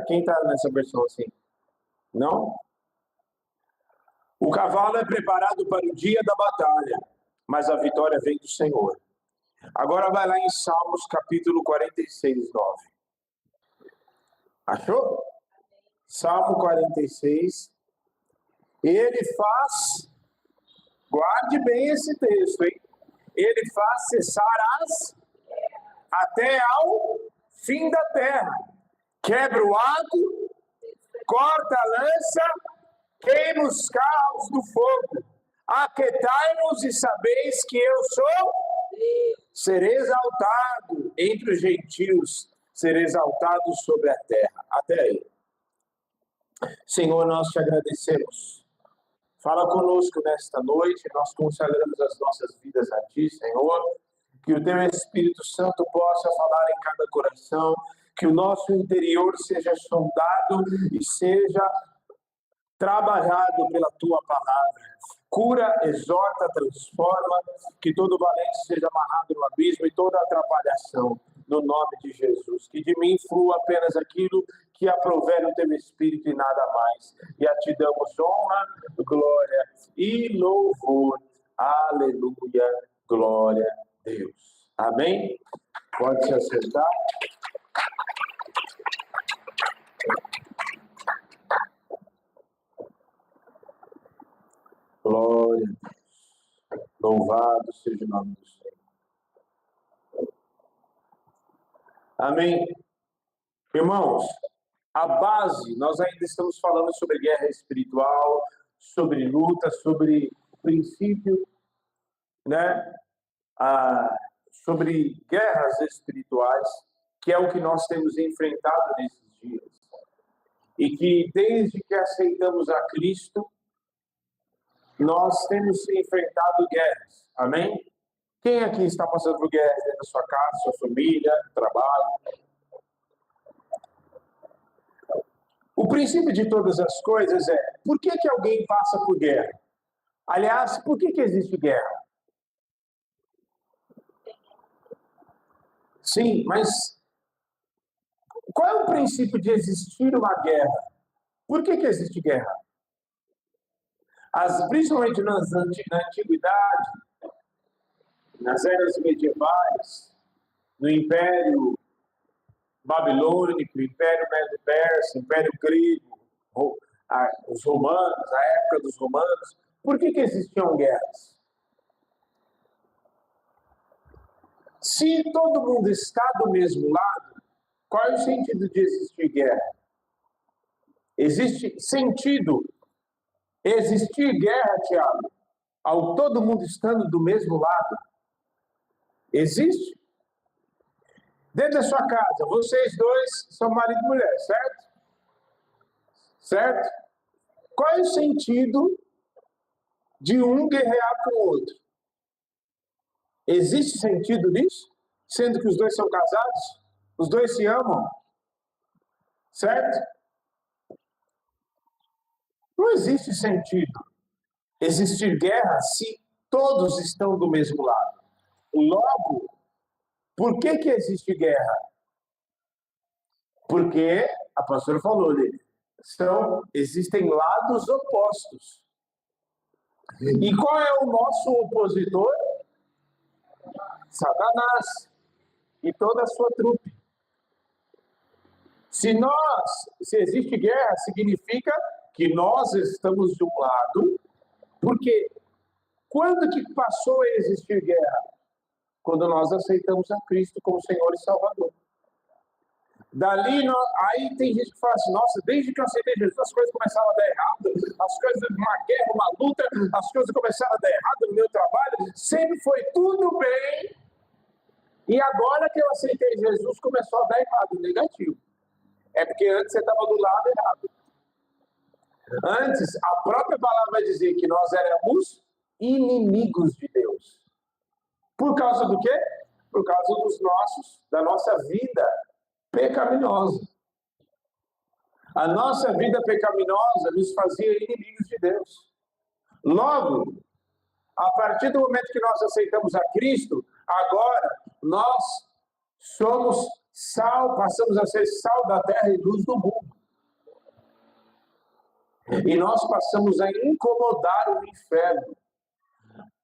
Quem está nessa versão assim? Não? O cavalo é preparado para o dia da batalha, mas a vitória vem do Senhor. Agora vai lá em Salmos capítulo 46, 9. Achou? Salmo 46. Ele faz, guarde bem esse texto, hein? Ele faz cessar até ao fim da terra. Quebra o arco, corta a lança, queima os carros do fogo. Aquietai-vos e sabeis que eu sou. Serei exaltado entre os gentios, serei exaltado sobre a terra. Até aí. Senhor, nós te agradecemos. Fala conosco nesta noite, nós consagramos as nossas vidas a Ti, Senhor. Que o Teu Espírito Santo possa falar em cada coração, que o nosso interior seja sondado e seja trabalhado pela Tua palavra. Cura, exorta, transforma, que todo valente seja amarrado no abismo e toda atrapalhação, no nome de Jesus. Que de mim flua apenas aquilo que aprouver o Teu Espírito e nada mais. E a Ti damos honra, glória e louvor. Aleluia, glória a Deus. Amém? Pode se assentar. Glória a Deus. Louvado seja o nome do Senhor. Amém. Irmãos, a base, nós ainda estamos falando sobre guerra espiritual, sobre luta, sobre princípio, né? Sobre guerras espirituais, que é o que nós temos enfrentado nesses dias. E que desde que aceitamos a Cristo, nós temos enfrentado guerras. Amém? Quem aqui está passando por guerra dentro da sua casa, sua família, trabalho? O princípio de todas as coisas é, por que alguém passa por guerra? Aliás, por que existe guerra? Sim, mas qual é o princípio de existir uma guerra? Por que existe guerra? Principalmente na antiguidade, nas eras medievais, no Império Babilônico, Império Medo-Persa, Império Grego, os romanos, a época dos romanos, por que existiam guerras? Se todo mundo está do mesmo lado, qual é o sentido de existir guerra? Existe sentido existir guerra, Tiago, ao todo mundo estando do mesmo lado? Existe? Dentro da sua casa, vocês dois são marido e mulher, certo? Certo? Qual é o sentido de um guerrear com o outro? Existe sentido nisso? Sendo que os dois são casados? Os dois se amam? Certo? Não existe sentido existir guerra se todos estão do mesmo lado. Logo, por que existe guerra? Porque, a pastora falou ali, existem lados opostos. E qual é o nosso opositor? Satanás e toda a sua trupe. Se existe guerra, significa que nós estamos de um lado, porque quando que passou a existir guerra? Quando nós aceitamos a Cristo como Senhor e Salvador. Dali, aí tem gente que fala assim, nossa, desde que eu aceitei Jesus, as coisas começaram a dar errado, as coisas, uma guerra, uma luta, as coisas começaram a dar errado no meu trabalho, sempre foi tudo bem, e agora que eu aceitei Jesus, começou a dar errado, negativo. É porque antes você estava do lado errado. Antes, a própria palavra vai dizer que nós éramos inimigos de Deus. Por causa do quê? Por causa da nossa vida pecaminosa. A nossa vida pecaminosa nos fazia inimigos de Deus. Logo, a partir do momento que nós aceitamos a Cristo, agora nós somos sal, passamos a ser sal da terra e luz do mundo. E nós passamos a incomodar o inferno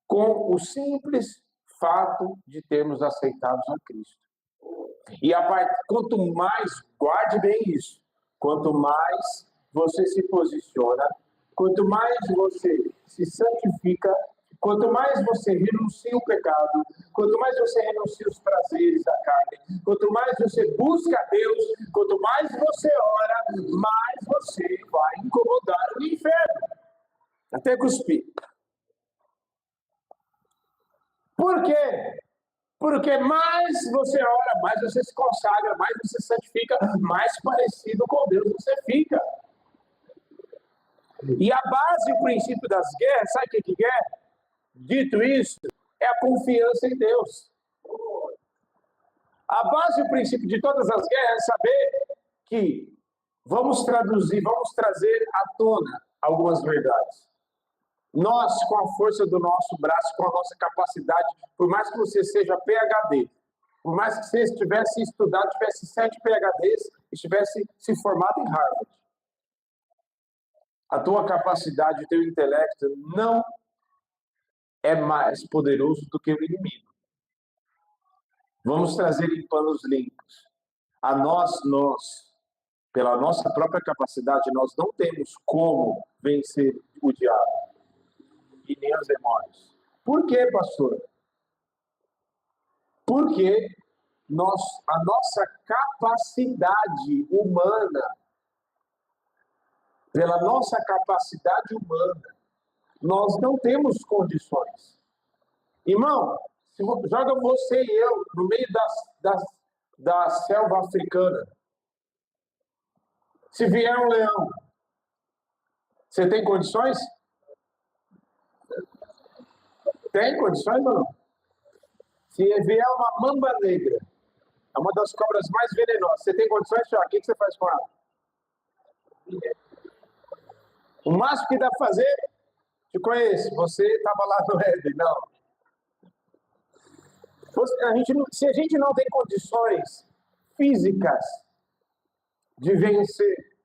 com o simples fato de termos aceitado a Cristo. E quanto mais, guarde bem isso, quanto mais você se posiciona, quanto mais você se santifica, quanto mais você renuncia o pecado, quanto mais você renuncia os prazeres da carne, quanto mais você busca Deus, quanto mais você ora, mais você vai incomodar o inferno. Até cuspir. Por quê? Porque mais você ora, mais você se consagra, mais você se santifica, mais parecido com Deus você fica. E a base e o princípio das guerras, sabe o que é? Dito isso, é a confiança em Deus. A base e o princípio de todas as guerras é saber que vamos trazer à tona algumas verdades. Nós, com a força do nosso braço, com a nossa capacidade, por mais que você seja PhD, por mais que você tivesse estudado, tivesse 7 PhDs e tivesse se formado em Harvard, a tua capacidade, o teu intelecto não é mais poderoso do que o inimigo. Vamos trazer em panos limpos. A nós, pela nossa própria capacidade, nós não temos como vencer o diabo e nem os demônios. Por quê, pastor? Porque a nossa capacidade humana, pela nossa capacidade humana, nós não temos condições. Irmão, joga você e eu no meio da selva africana. Se vier um leão, você tem condições? Tem condições ou não? Se vier uma mamba negra, é uma das cobras mais venenosas, você tem condições, Tiago? O que você faz com ela? O máximo que dá para fazer, te conheço, você estava lá no Éden, não. Se a gente não tem condições físicas de vencer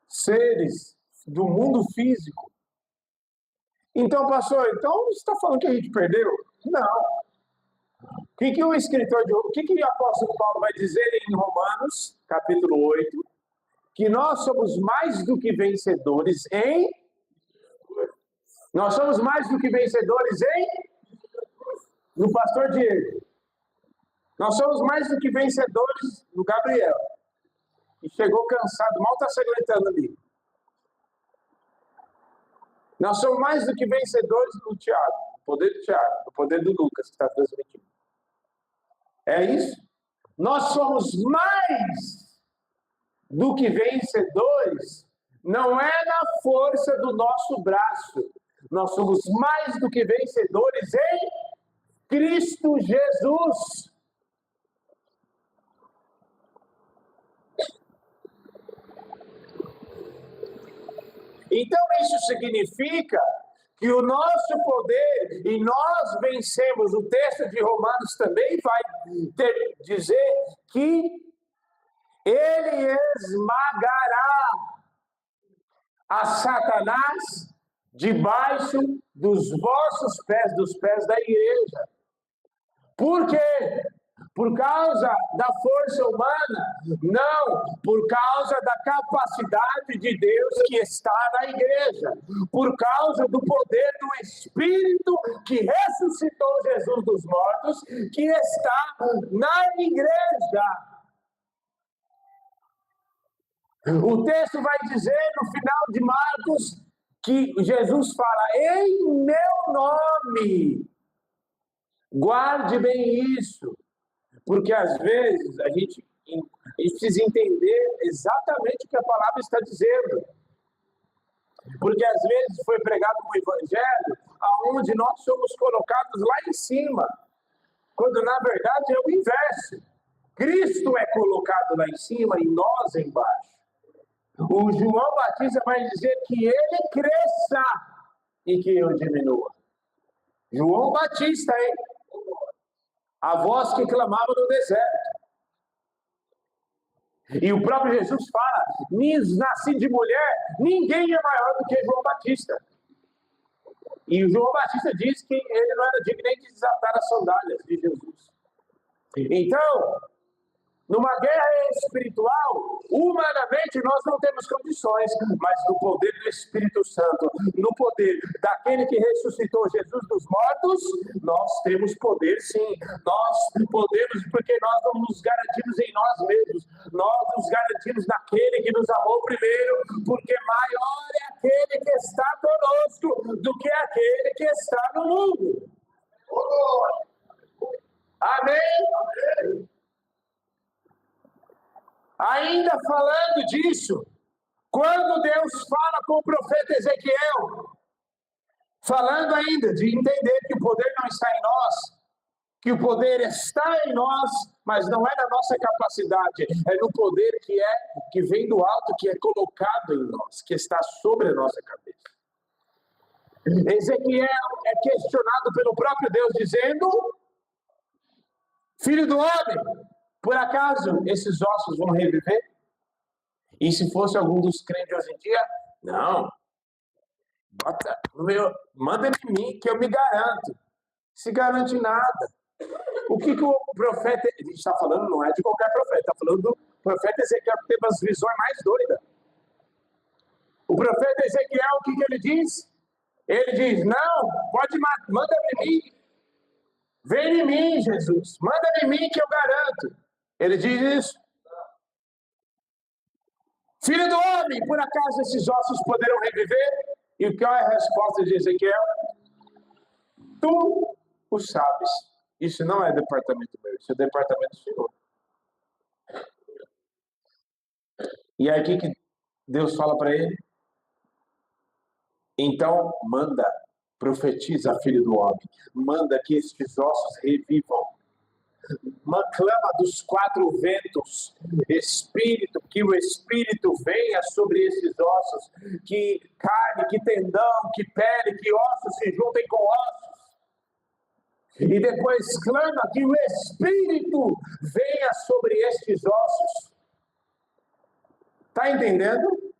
seres do mundo físico, então, pastor, você está falando que a gente perdeu? Não. O que o apóstolo Paulo vai dizer em Romanos, capítulo 8? Que nós somos mais do que vencedores em... Nós somos mais do que vencedores em... No pastor Diego. Nós somos mais do que vencedores no Gabriel. E chegou cansado, mal está se aguentando ali. Nós somos mais do que vencedores no Tiago. No poder do Tiago, no poder do Lucas, que está transmitindo. É isso? Nós somos mais do que vencedores, não é na força do nosso braço. Nós somos mais do que vencedores em Cristo Jesus. Então isso significa que o nosso poder, e nós vencemos, o texto de Romanos também vai dizer que ele esmagará a Satanás debaixo dos vossos pés, dos pés da igreja. Por quê? Por causa da força humana? Não, por causa da capacidade de Deus que está na igreja. Por causa do poder do Espírito que ressuscitou Jesus dos mortos, que está na igreja. O texto vai dizer no final de Marcos que Jesus fala: em meu nome. Guarde bem isso, porque às vezes a gente precisa entender exatamente o que a palavra está dizendo. Porque às vezes foi pregado um evangelho onde nós somos colocados lá em cima, quando na verdade é o inverso. Cristo é colocado lá em cima e nós embaixo. O João Batista vai dizer que ele cresça e que eu diminua. João Batista, hein? A voz que clamava no deserto. E o próprio Jesus fala, nasci de mulher, ninguém é maior do que João Batista. E o João Batista diz que ele não era digno nem de desatar as sandálias de Jesus. Então, numa guerra espiritual, humanamente nós não temos condições, mas no poder do Espírito Santo, no poder daquele que ressuscitou Jesus dos mortos, nós temos poder sim. Nós podemos, porque nós não nos garantimos em nós mesmos, nós nos garantimos naquele que nos amou primeiro, porque maior é aquele que está conosco do que aquele que está no mundo. Amém? Ainda falando disso, quando Deus fala com o profeta Ezequiel, falando ainda de entender que o poder não está em nós, que o poder está em nós, mas não é na nossa capacidade, é no poder que vem do alto, que é colocado em nós, que está sobre a nossa cabeça. Ezequiel é questionado pelo próprio Deus, dizendo: Filho do homem, por acaso esses ossos vão reviver? E se fosse algum dos crentes hoje em dia, não. Manda em mim que eu me garanto. Se garante nada. O que o profeta, a gente está falando, não é de qualquer profeta, está falando do profeta Ezequiel, que teve as visões mais doidas. O profeta Ezequiel, o que ele diz? Ele diz: não, manda em mim. Vem em mim, Jesus. Manda em mim que eu garanto. Ele diz isso. Filho do homem, por acaso esses ossos poderão reviver? E qual é a resposta de Ezequiel? Tu o sabes. Isso não é departamento meu, isso é departamento do Senhor. E aí o que Deus fala para ele? Então manda, profetiza, filho do homem. Manda que estes ossos revivam. Clama dos quatro ventos, Espírito, que o Espírito venha sobre esses ossos, que carne, que tendão, que pele, que ossos se juntem com ossos. E depois clama que o Espírito venha sobre estes ossos. Está entendendo?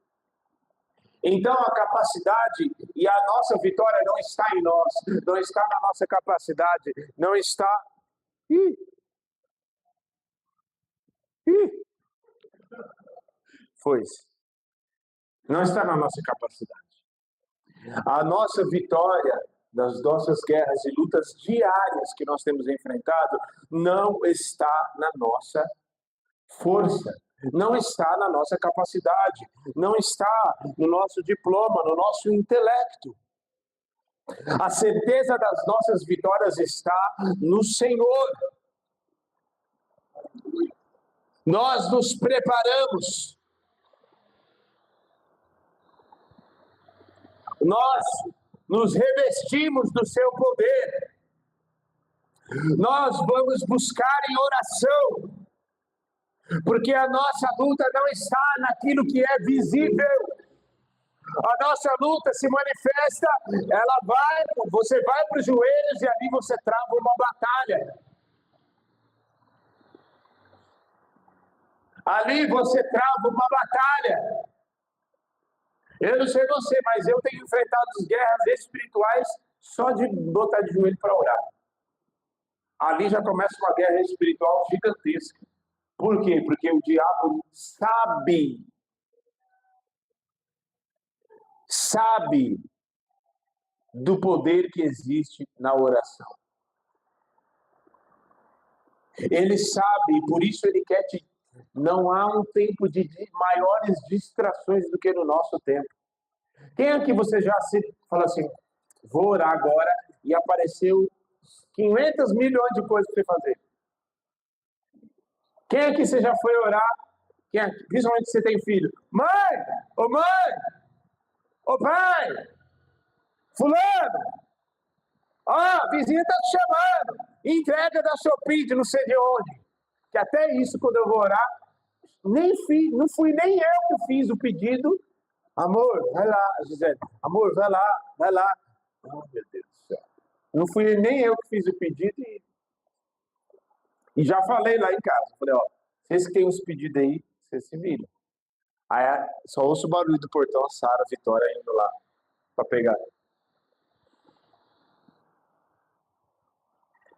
Então a capacidade e a nossa vitória não está em nós, não está na nossa capacidade, não está... Foi-se. Não está na nossa capacidade. A nossa vitória das nossas guerras e lutas diárias que nós temos enfrentado não está na nossa força, não está na nossa capacidade, não está no nosso diploma, no nosso intelecto. A certeza das nossas vitórias está no Senhor. Nós nos preparamos. Nós nos revestimos do seu poder. Nós vamos buscar em oração. Porque a nossa luta não está naquilo que é visível. A nossa luta se manifesta, você vai para os joelhos e ali você trava uma batalha. Ali você trava uma batalha. Eu não sei você, mas eu tenho enfrentado as guerras espirituais só de botar de joelho para orar. Ali já começa uma guerra espiritual gigantesca. Por quê? Porque o diabo sabe do poder que existe na oração. Ele sabe, e por isso ele quer te... Não há um tempo de maiores distrações do que no nosso tempo. Quem aqui você já se fala assim, vou orar agora, e apareceu 500 milhões de coisas para você fazer? Quem aqui você já foi orar, principalmente se você tem filho? Mãe, ô pai, fulano, a vizinha está te chamando, entrega da Shopee de não sei de onde. Que até isso, quando eu vou orar, não fui nem eu que fiz o pedido. Amor, vai lá, Gisele. Amor, vai lá. Oh, meu Deus do céu. Não fui nem eu que fiz o pedido e já falei lá em casa. Falei, ó, vocês que têm uns pedidos aí, Você se vira. Aí só ouço o barulho do portão, a Sara, a Vitória indo lá para pegar.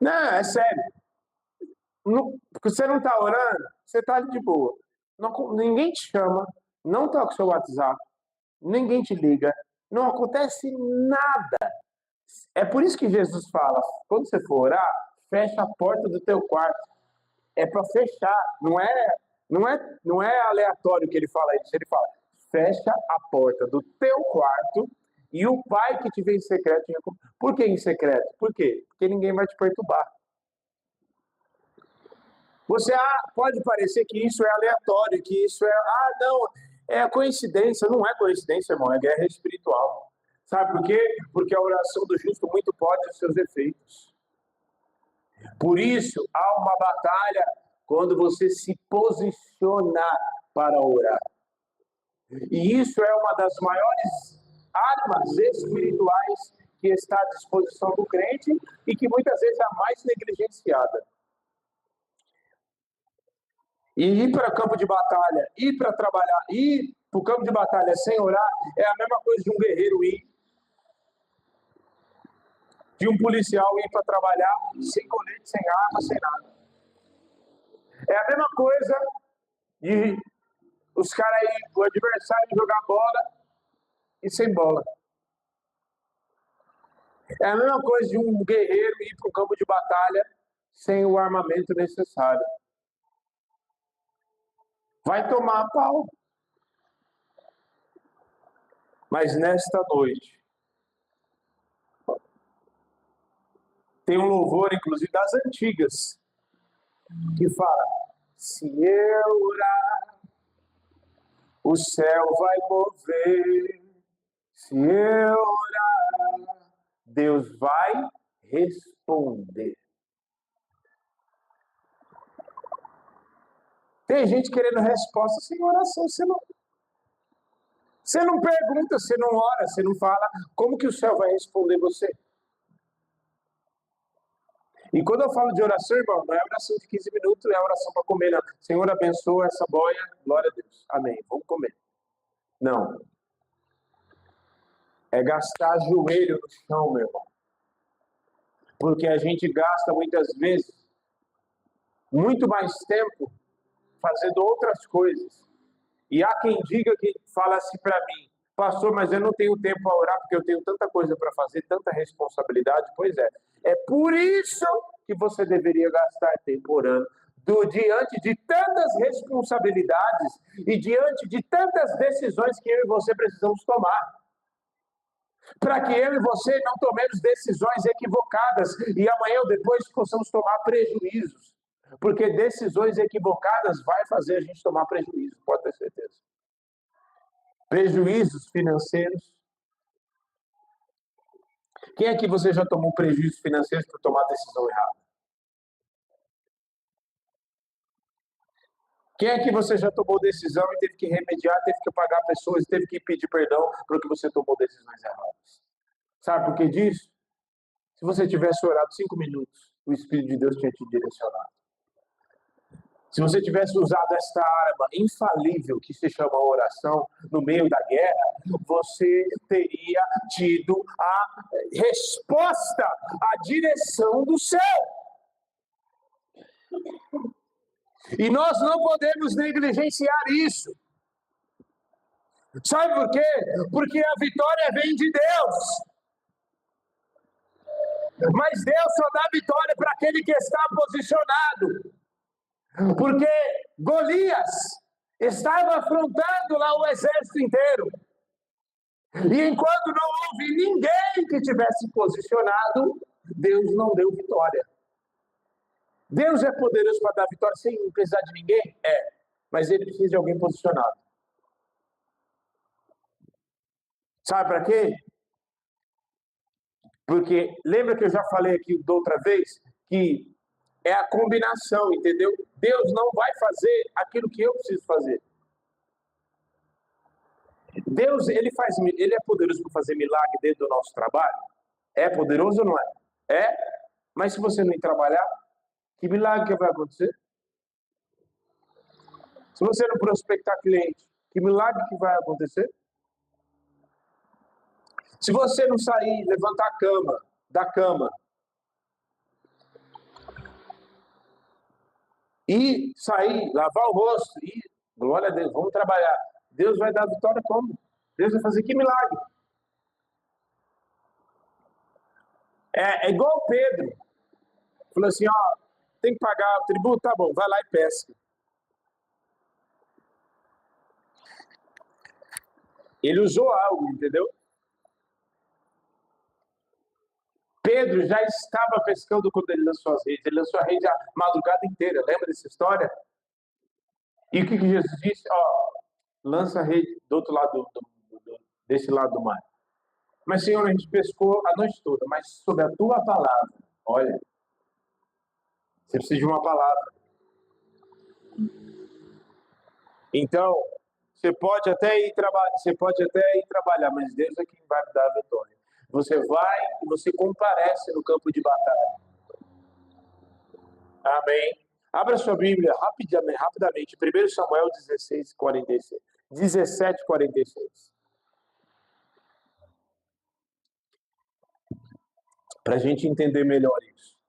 Não, é sério. Você não está orando, você está de boa. Ninguém te chama, não toca o seu WhatsApp, ninguém te liga, não acontece nada. É por isso que Jesus fala, quando você for orar, fecha a porta do teu quarto. É para fechar, não é aleatório que ele fala isso. Ele fala, fecha a porta do teu quarto e o Pai que te vê em secreto. Por que em secreto? Por quê? Porque ninguém vai te perturbar. Você pode parecer que isso é aleatório, que isso é, não, é coincidência. Não é coincidência, irmão, é guerra espiritual. Sabe por quê? Porque a oração do justo muito pode os seus efeitos. Por isso, há uma batalha quando você se posicionar para orar. E isso é uma das maiores armas espirituais que está à disposição do crente e que muitas vezes é a mais negligenciada. E ir para o campo de batalha, ir para trabalhar, ir para o campo de batalha sem orar, é a mesma coisa de um guerreiro ir, de um policial ir para trabalhar sem colete, sem arma, sem nada. É a mesma coisa de os caras aí, o adversário jogar bola e sem bola. É a mesma coisa de um guerreiro ir para o campo de batalha sem o armamento necessário. Vai tomar pau. Mas nesta noite, tem um louvor, inclusive, das antigas, que fala, se eu orar, o céu vai mover. Se eu orar, Deus vai responder. Tem gente querendo resposta sem oração. Você não pergunta, você não ora, você não fala. Como que o céu vai responder você? E quando eu falo de oração, irmão, não é oração de 15 minutos, é oração para comer, não. Senhor, abençoa essa boia, glória a Deus. Amém, vamos comer. Não. É gastar joelho no chão, meu irmão. Porque a gente gasta muitas vezes muito mais tempo fazendo outras coisas. E há quem diga, que fala assim para mim, pastor, mas eu não tenho tempo para orar porque eu tenho tanta coisa para fazer, tanta responsabilidade. Pois é. É por isso que você deveria gastar tempo orando, diante de tantas responsabilidades e diante de tantas decisões que eu e você precisamos tomar. Para que eu e você não tomemos decisões equivocadas e amanhã ou depois possamos tomar prejuízos. Porque decisões equivocadas vai fazer a gente tomar prejuízo, pode ter certeza. Prejuízos financeiros. Quem aqui você já tomou prejuízos financeiros por tomar decisão errada? Quem aqui você já tomou decisão e teve que remediar, teve que pagar pessoas, teve que pedir perdão porque você tomou decisões erradas? Sabe por que disso? Se você tivesse orado 5 minutos, o Espírito de Deus tinha te direcionado. Se você tivesse usado esta arma infalível que se chama oração no meio da guerra, você teria tido a resposta, a direção do céu. E nós não podemos negligenciar isso. Sabe por quê? Porque a vitória vem de Deus. Mas Deus só dá vitória para aquele que está posicionado. Porque Golias estava afrontando lá o exército inteiro. E enquanto não houve ninguém que tivesse posicionado, Deus não deu vitória. Deus é poderoso para dar vitória sem precisar de ninguém? É. Mas ele precisa de alguém posicionado. Sabe para quê? Porque lembra que eu já falei aqui da outra vez que é a combinação, entendeu? Deus não vai fazer aquilo que eu preciso fazer. Deus, ele é poderoso para fazer milagre dentro do nosso trabalho? É poderoso ou não é? É? Mas se você não ir trabalhar, que milagre que vai acontecer? Se você não prospectar cliente, que milagre que vai acontecer? Se você não sair, levantar a cama, da cama, e sair, lavar o rosto, e glória a Deus, vamos trabalhar. Deus vai dar vitória como? Deus vai fazer que milagre? É igual Pedro. Falou assim, ó, tem que pagar o tributo, tá bom, vai lá e pesca. Ele usou algo, entendeu? Pedro já estava pescando quando ele lançou as redes. Ele lançou a rede a madrugada inteira. Lembra dessa história? E o que Jesus disse? Ó, lança a rede do outro lado, desse lado do mar. Mas, Senhor, a gente pescou a noite toda, mas sobre a tua palavra, olha, você precisa de uma palavra. Então, você pode até ir trabalhar, mas Deus é quem vai me dar a vitória. Você vai e você comparece no campo de batalha. Amém. Abra sua Bíblia rapidamente. 1 Samuel 16:46. 17:46. Para a gente entender melhor isso.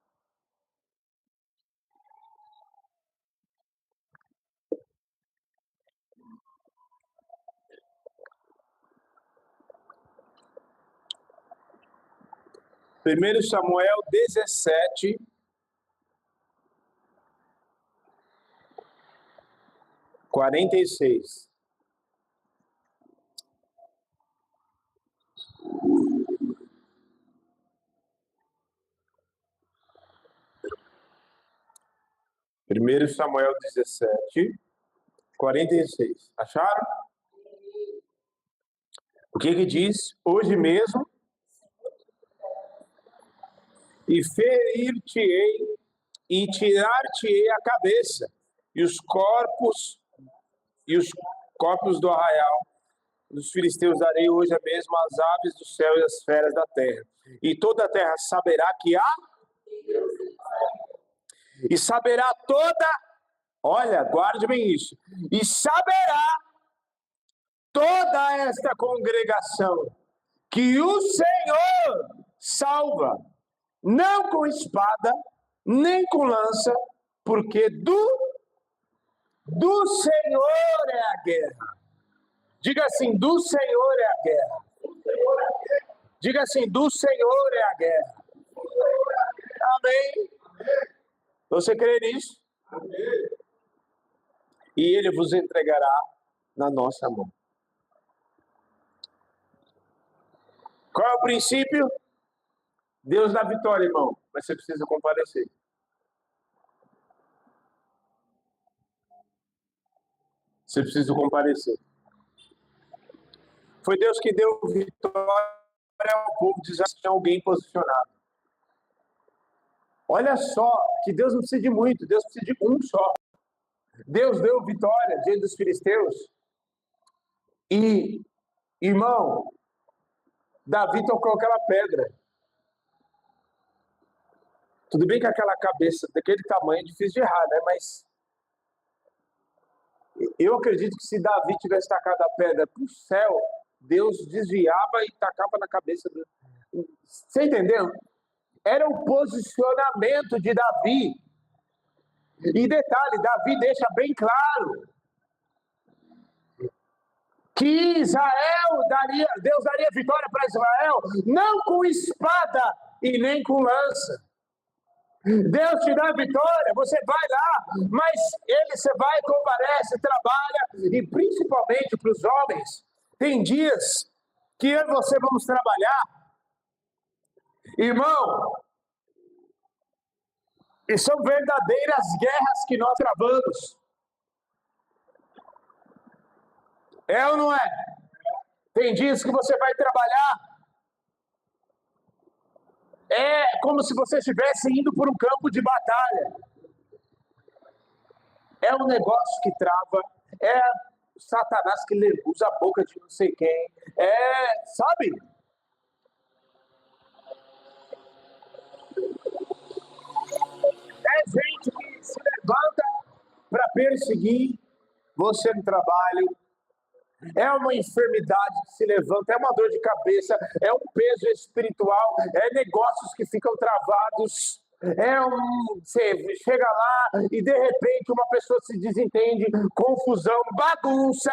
Primeiro Samuel 17:46. Primeiro Samuel 17:46. Acharam? O que diz? Hoje mesmo, e ferir-te-ei, e tirar-te-ei a cabeça, e os corpos do arraial dos filisteus darei hoje mesmo às aves do céu e às feras da terra. E toda a terra saberá que há, e saberá toda, olha, guarde bem isso, e saberá toda esta congregação que o Senhor salva, não com espada, nem com lança, porque do Senhor é a guerra. Diga assim, do Senhor é a guerra. Diga assim, do Senhor é a guerra. Amém? Você crê nisso? E Ele vos entregará na nossa mão. Qual é o princípio? Deus dá vitória, irmão, mas você precisa comparecer. Você precisa comparecer. Foi Deus que deu vitória ao povo de Israel, tinha alguém posicionado. Olha só, que Deus não precisa de muito, Deus precisa de um só. Deus deu vitória diante dos filisteus. E, irmão, Davi tocou aquela pedra. Tudo bem que aquela cabeça daquele tamanho é difícil de errar, né? Mas eu acredito que se Davi tivesse tacado a pedra para o céu, Deus desviava e tacava na cabeça do... Você entendeu? Era o posicionamento de Davi. E detalhe, Davi deixa bem claro que Deus daria vitória para Israel, não com espada e nem com lança. Deus te dá vitória, você vai lá, mas você vai, comparece, trabalha, e principalmente para os homens, tem dias que eu e você vamos trabalhar, irmão, e são verdadeiras guerras que nós travamos. É ou não é? Tem dias que você vai trabalhar, é como se você estivesse indo por um campo de batalha. É um negócio que trava, é Satanás que usa a boca de não sei quem, sabe? É gente que se levanta para perseguir, você no trabalho, é uma enfermidade que se levanta, é uma dor de cabeça, é um peso espiritual, é negócios que ficam travados. Você chega lá e de repente uma pessoa se desentende, confusão, bagunça.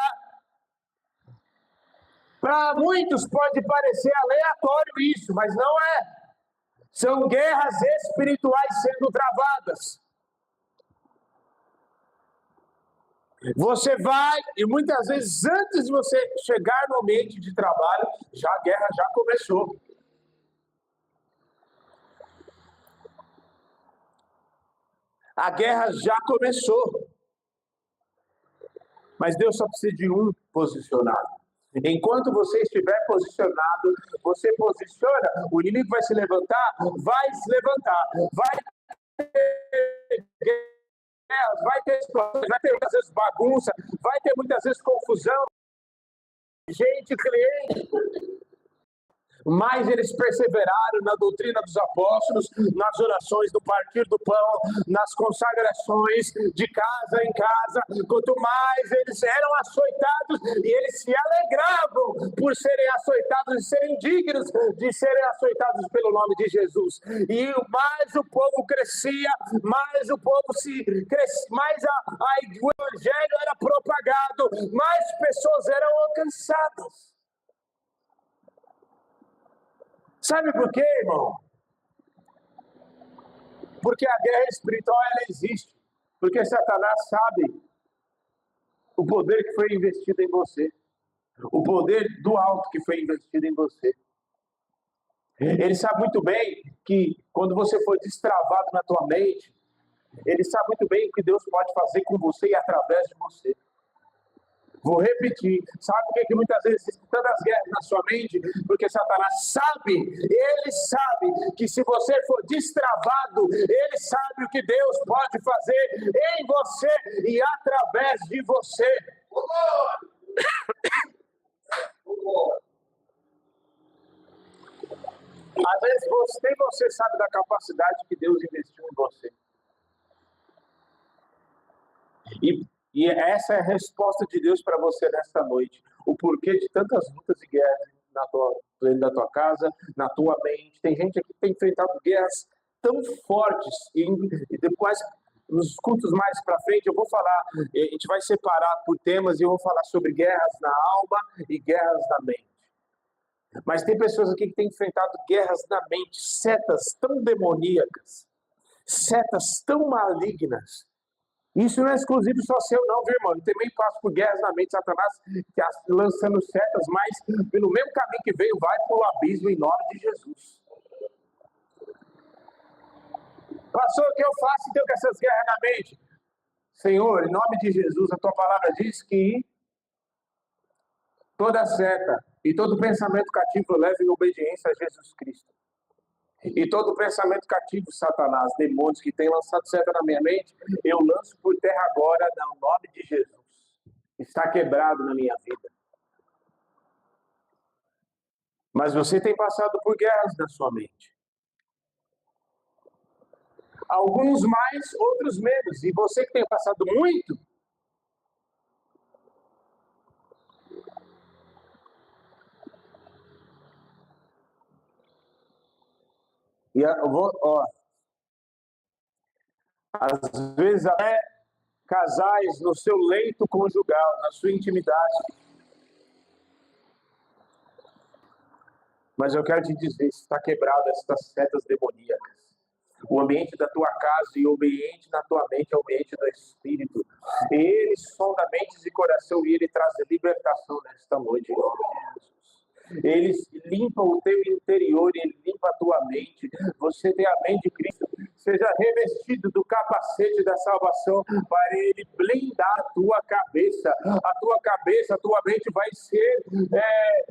Para muitos pode parecer aleatório isso, mas não é. São guerras espirituais sendo travadas. Você vai, e muitas vezes antes de você chegar no ambiente de trabalho, a guerra já começou. A guerra já começou. Mas Deus só precisa de um posicionado. Enquanto você estiver posicionado, você posiciona, o inimigo vai se levantar, vai ter guerras, vai ter situações, vai ter muitas vezes bagunça, vai ter muitas vezes confusão, gente, cliente. Mas eles perseveraram na doutrina dos apóstolos, nas orações do partir do pão, nas consagrações de casa em casa. Quanto mais eles eram açoitados, e eles se alegravam por serem açoitados e serem dignos de serem açoitados pelo nome de Jesus. E mais o povo crescia, mais o povo mais o evangelho era propagado, mais pessoas eram alcançadas. Sabe por quê, irmão? Porque a guerra espiritual, ela existe. Porque Satanás sabe o poder que foi investido em você. O poder do alto que foi investido em você. Ele sabe muito bem que quando você for destravado na tua mente, ele sabe muito bem o que Deus pode fazer com você e através de você. Vou repetir, sabe por que muitas vezes existem tantas guerras na sua mente? Porque Satanás sabe, ele sabe que se você for destravado, ele sabe o que Deus pode fazer em você e através de você. Às vezes você sabe da capacidade que Deus investiu em você. E essa é a resposta de Deus para você nesta noite. O porquê de tantas lutas e guerras dentro da tua casa, na tua mente. Tem gente aqui que tem enfrentado guerras tão fortes. E depois, nos cultos mais para frente, eu vou falar, a gente vai separar por temas e eu vou falar sobre guerras na alma e guerras na mente. Mas tem pessoas aqui que têm enfrentado guerras na mente, setas tão demoníacas, setas tão malignas. Isso não é exclusivo só seu, não, viu, irmão? Eu também passo por guerras na mente, Satanás lançando setas, mas pelo mesmo caminho que veio, vai para o abismo em nome de Jesus. Pastor, o que eu faço então com essas guerras na mente? Senhor, em nome de Jesus, a tua palavra diz que toda seta e todo pensamento cativo leva em obediência a Jesus Cristo. E todo pensamento cativo, Satanás, demônios que tem lançado seta na minha mente, eu lanço por terra agora, no nome de Jesus. Está quebrado na minha vida. Mas você tem passado por guerras na sua mente. Alguns mais, outros menos. E você que tem passado muito, e eu vou, às vezes até casais no seu leito conjugal, na sua intimidade. Mas eu quero te dizer, está quebrado estas setas demoníacas. O ambiente da tua casa e o ambiente na tua mente é o ambiente do Espírito. Ele sonda mentes e coração e ele traz libertação nesta noite, em nome de Jesus. Ele limpa o teu interior, ele limpa a tua mente. Você tem a mente de Cristo. Seja revestido do capacete da salvação para ele blindar a tua cabeça. A tua mente vai ser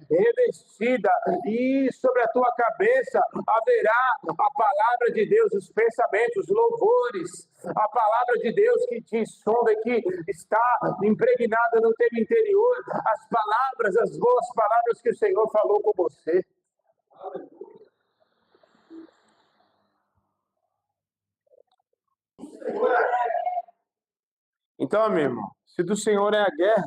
revestida e sobre a tua cabeça haverá a palavra de Deus, os pensamentos, os louvores. A palavra de Deus que te sonda, que está impregnada no teu interior, as palavras, as boas palavras que o Senhor falou com você. Então, meu irmão, Se do Senhor é a guerra,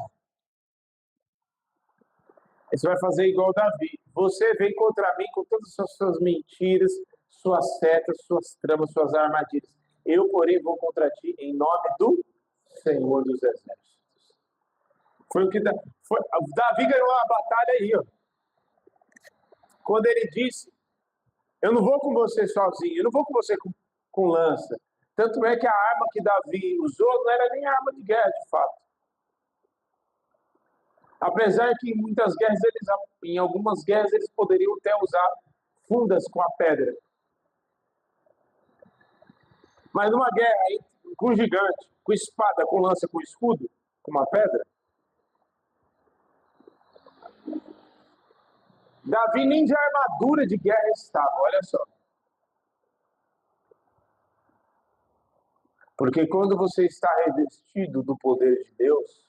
você vai fazer igual Davi. Você vem contra mim com todas as suas mentiras, suas setas, suas tramas, suas armadilhas. Eu, porém, vou contra ti em nome do Senhor dos Exércitos. Foi o que Davi ganhou a batalha aí, ó. Quando ele disse: eu não vou com você sozinho, eu não vou com você com lança. Tanto é que a arma que Davi usou não era nem arma de guerra, de fato. Apesar que em algumas guerras, eles poderiam até usar fundas com a pedra. Mas numa guerra aí, com gigante, com espada, com lança, com escudo, com uma pedra, Davi nem de armadura de guerra estava, olha só. Porque quando você está revestido do poder de Deus,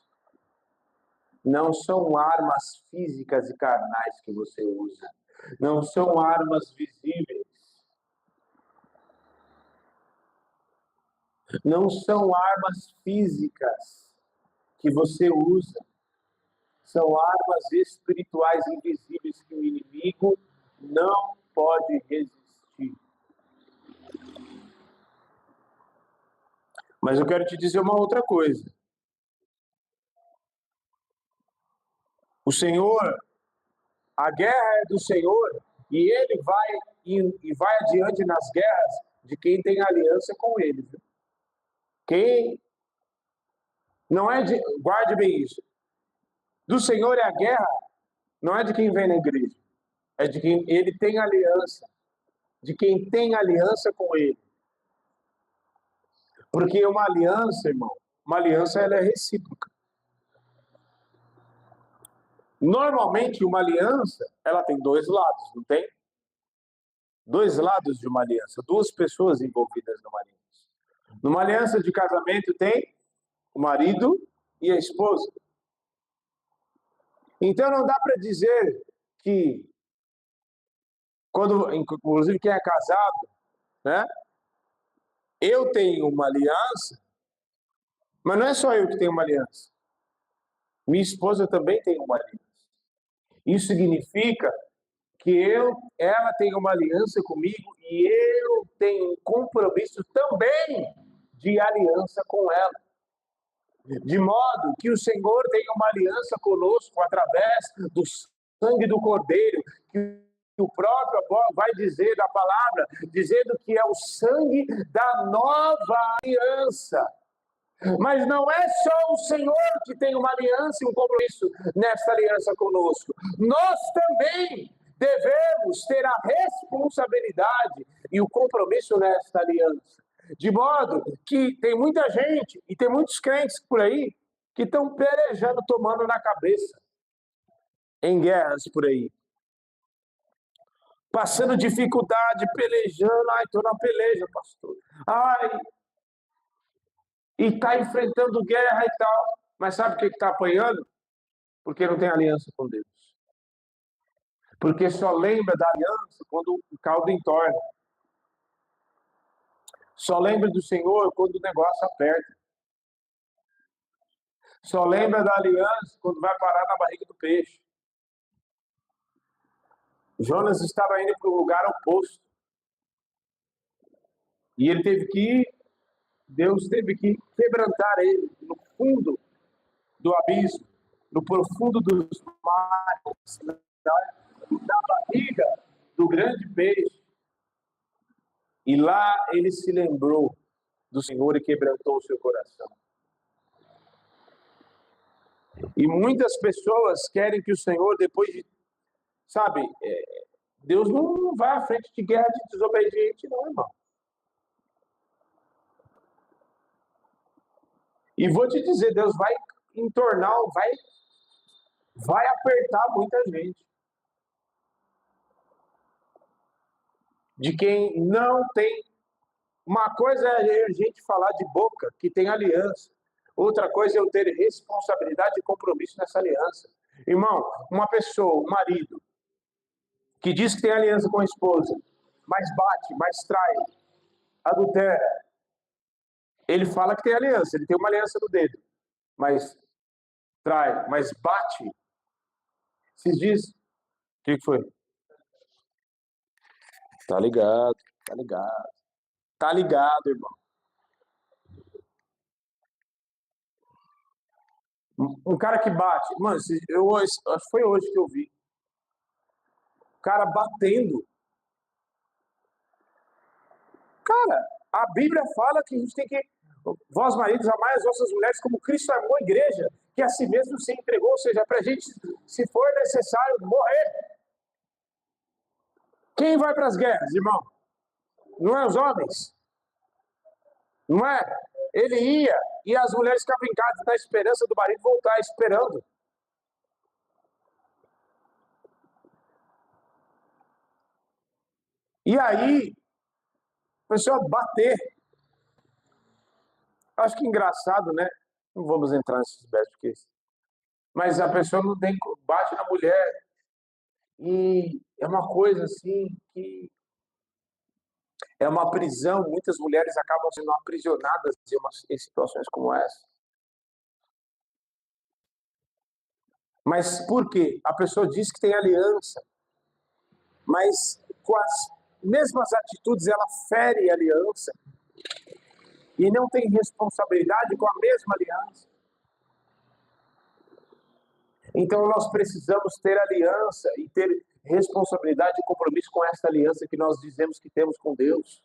não são armas físicas e carnais que você usa. Não são armas visíveis. Não são armas físicas que você usa. São armas espirituais invisíveis que o inimigo não pode resistir. Mas eu quero te dizer uma outra coisa. O Senhor, a guerra é do Senhor, e Ele vai adiante nas guerras de quem tem aliança com Ele. Viu? Quem não é de, guarde bem isso. Do Senhor é a guerra, não é de quem vem na igreja, é de quem Ele tem aliança, de quem tem aliança com Ele. Porque uma aliança, irmão, uma aliança ela é recíproca. Normalmente, uma aliança, ela tem dois lados, não tem? Dois lados de uma aliança, duas pessoas envolvidas numa aliança. Numa aliança de casamento tem o marido e a esposa. Então não dá para dizer que, inclusive quem é casado, né? Eu tenho uma aliança, mas não é só eu que tenho uma aliança. Minha esposa também tem uma aliança. Isso significa que ela tem uma aliança comigo e eu tenho um compromisso também de aliança com ela. De modo que o Senhor tenha uma aliança conosco através do sangue do Cordeiro, que o próprio apóstolo vai dizer da palavra, dizendo que é o sangue da nova aliança. Mas não é só o Senhor que tem uma aliança e um compromisso nesta aliança conosco. Nós também devemos ter a responsabilidade e o compromisso nesta aliança. De modo que tem muita gente e tem muitos crentes por aí que estão pelejando, tomando na cabeça em guerras por aí. Passando dificuldade, pelejando. Ai, estou na peleja, pastor. Ai, e está enfrentando guerra e tal. Mas sabe o que está apanhando? Porque não tem aliança com Deus. Porque só lembra da aliança quando o caldo entorna. Só lembra do Senhor quando o negócio aperta. Só lembra da aliança quando vai parar na barriga do peixe. Jonas estava indo para o lugar oposto. E ele teve que ir, Deus teve que quebrantar ele no fundo do abismo, no profundo dos mares, na barriga do grande peixe. E lá ele se lembrou do Senhor e quebrantou o seu coração. E muitas pessoas querem que o Senhor, depois de, sabe, Deus não vai à frente de guerra de desobediente, não, irmão. E vou te dizer, Deus vai entornar, vai apertar muita gente. De quem não tem. Uma coisa é a gente falar de boca, que tem aliança. Outra coisa é eu ter responsabilidade e compromisso nessa aliança. Irmão, uma pessoa, um marido, que diz que tem aliança com a esposa, mas bate, mas trai, adultera. Ele fala que tem aliança, ele tem uma aliança no dedo. mas trai, mas bate. Esses dias, o que foi? Tá ligado, tá ligado. Tá ligado, irmão. Um cara que bate, mano, acho que foi hoje que eu vi. O cara batendo. Cara, a Bíblia fala que a gente tem que, vós maridos, amai as vossas mulheres como Cristo amou a igreja, que a si mesmo se entregou, ou seja, pra gente, se for necessário, morrer. Quem vai para as guerras, irmão? Não é os homens? Não é? Ele ia, e as mulheres ficavam em casa na esperança do marido voltar, esperando. E aí, a pessoa bater. Acho que engraçado, né? Não vamos entrar nesses bestos, mas a pessoa não tem, bate na mulher. E é uma coisa assim que é uma prisão. Muitas mulheres acabam sendo aprisionadas em situações como essa. Mas por quê? A pessoa diz que tem aliança, mas com as mesmas atitudes ela fere a aliança e não tem responsabilidade com a mesma aliança. Então nós precisamos ter aliança e ter responsabilidade e compromisso com essa aliança que nós dizemos que temos com Deus.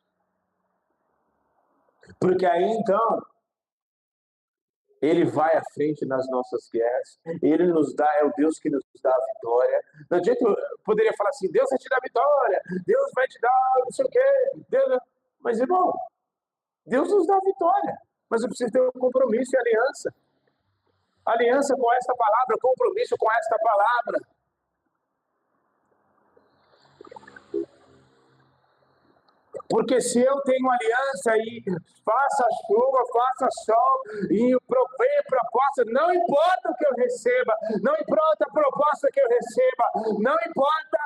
Porque aí então Ele vai à frente nas nossas guerras, Ele nos dá, é o Deus que nos dá a vitória. Não adianta, eu poderia falar assim, Deus vai te dar a vitória, Deus vai te dar não sei o quê, Deus... Mas irmão, Deus nos dá a vitória, mas eu preciso ter um compromisso e aliança. Aliança com esta palavra, compromisso com esta palavra. Porque se eu tenho aliança e faça chuva, faça sol, e provei proposta, não importa o que eu receba, não importa a proposta que eu receba, não importa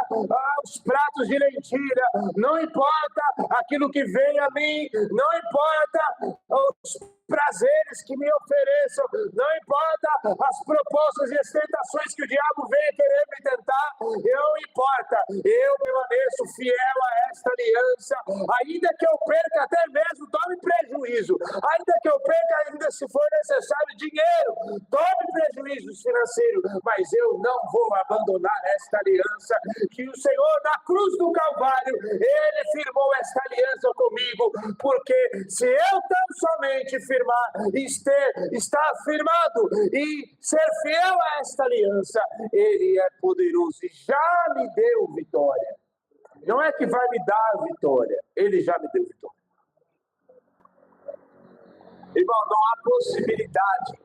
os pratos de lentilha, não importa aquilo que vem a mim, não importa os prazeres que me ofereçam, não importa as propostas e as tentações que o diabo venha querer me tentar, não importa, eu permaneço fiel a esta aliança, ainda que eu perca até mesmo, tome prejuízo, ainda que eu perca, ainda se for necessário dinheiro, tome prejuízo financeiro, mas eu não vou abandonar esta aliança, que o Senhor na cruz do Calvário, Ele firmou esta aliança comigo, porque se eu tão somente firmar, estar firmado e ser fiel a esta aliança, Ele é poderoso e já me deu vitória. Não é que vai me dar a vitória, Ele já me deu vitória. Irmão, não há possibilidade.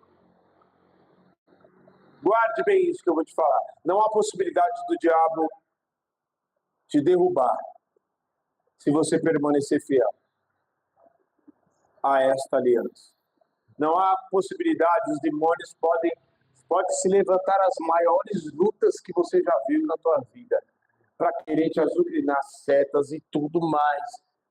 Guarde bem isso que eu vou te falar. Não há possibilidade do diabo te derrubar se você permanecer fiel a esta aliança. Não há possibilidade, os demônios podem se levantar as maiores lutas que você já viu na tua vida, para querer te azucrinar setas e tudo mais.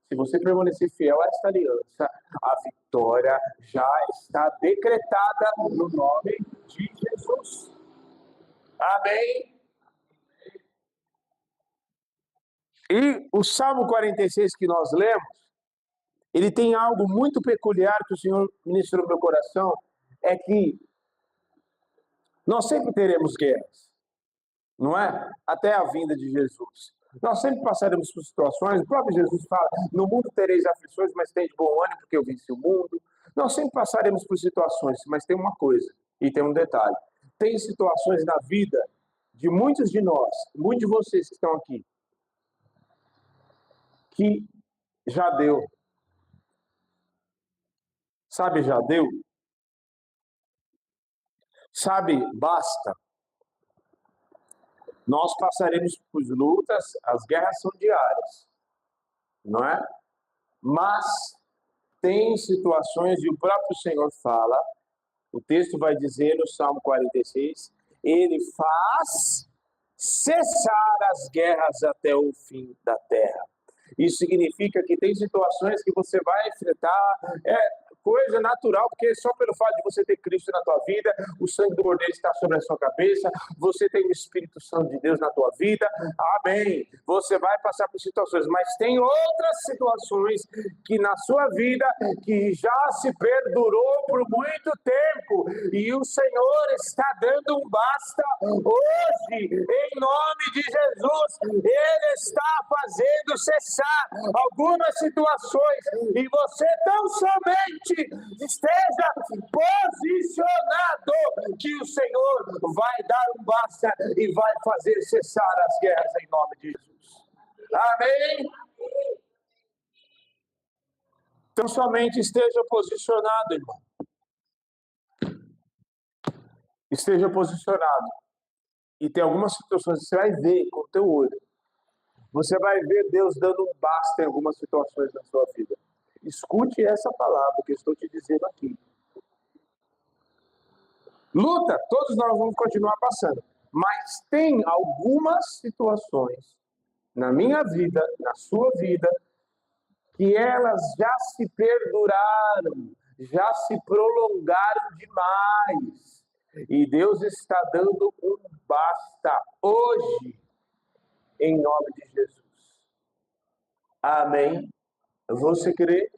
Se você permanecer fiel a esta aliança, a vitória já está decretada no nome de Jesus. Amém? E o Salmo 46 que nós lemos, ele tem algo muito peculiar que o Senhor ministrou no meu coração, é que nós sempre teremos guerras, não é? Até a vinda de Jesus. Nós sempre passaremos por situações, o próprio Jesus fala, no mundo tereis aflições, mas tem de bom ânimo, porque eu venci o mundo. Nós sempre passaremos por situações, mas tem uma coisa, e tem um detalhe. Tem situações na vida de muitos de nós, muitos de vocês que estão aqui, que já deu. Sabe, já deu? Sabe, basta. Nós passaremos por lutas, as guerras são diárias, não é? Mas tem situações, e o próprio Senhor fala, o texto vai dizer no Salmo 46, Ele faz cessar as guerras até o fim da terra. Isso significa que tem situações que você vai enfrentar, coisa natural, porque só pelo fato de você ter Cristo na tua vida, o sangue do Cordeiro está sobre a sua cabeça, você tem o Espírito Santo de Deus na tua vida, amém. Você vai passar por situações, mas tem outras situações que na sua vida, que já se perdurou por muito tempo, e o Senhor está dando um basta hoje, em nome de Jesus. Ele está fazendo cessar algumas situações, e você tão somente esteja posicionado, que o Senhor vai dar um basta e vai fazer cessar as guerras em nome de Jesus. Amém? Então somente esteja posicionado, irmão. Esteja posicionado. E tem algumas situações que você vai ver com o teu olho. Você vai ver Deus dando um basta em algumas situações na sua vida. Escute essa palavra que eu estou te dizendo aqui. Luta, todos nós vamos continuar passando. Mas tem algumas situações na minha vida, na sua vida, que elas já se perduraram, já se prolongaram demais. E Deus está dando um basta hoje, em nome de Jesus. Amém? Você crê?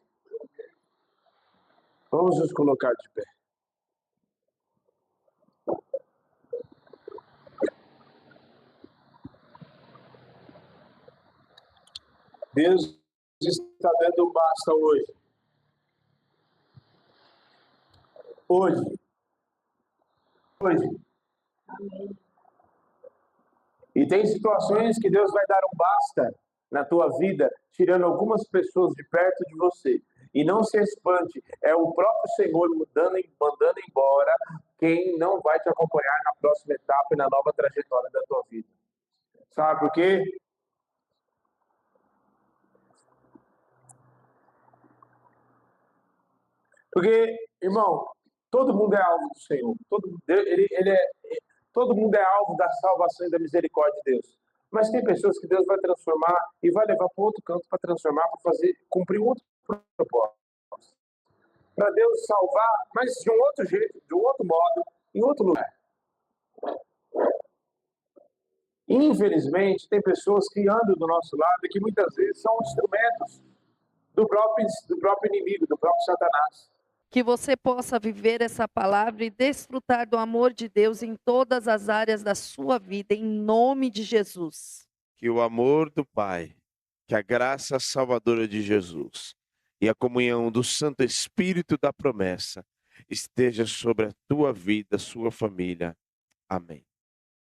Vamos nos colocar de pé. Deus está dando um basta hoje. Hoje. Amém. E tem situações que Deus vai dar um basta na tua vida, tirando algumas pessoas de perto de você. E não se espante, é o próprio Senhor mandando embora quem não vai te acompanhar na próxima etapa e na nova trajetória da tua vida. Sabe por quê? Porque, irmão, todo mundo é alvo do Senhor. Todo mundo é alvo da salvação e da misericórdia de Deus. Mas tem pessoas que Deus vai transformar e vai levar para outro canto para transformar, para cumprir um outro propósito. Para Deus salvar, mas de um outro jeito, de um outro modo, em outro lugar. Infelizmente, tem pessoas que andam do nosso lado e que muitas vezes são instrumentos do próprio inimigo, do próprio Satanás. Que você possa viver essa palavra e desfrutar do amor de Deus em todas as áreas da sua vida, em nome de Jesus. Que o amor do Pai, que a graça salvadora de Jesus e a comunhão do Santo Espírito da promessa esteja sobre a tua vida, sua família. Amém.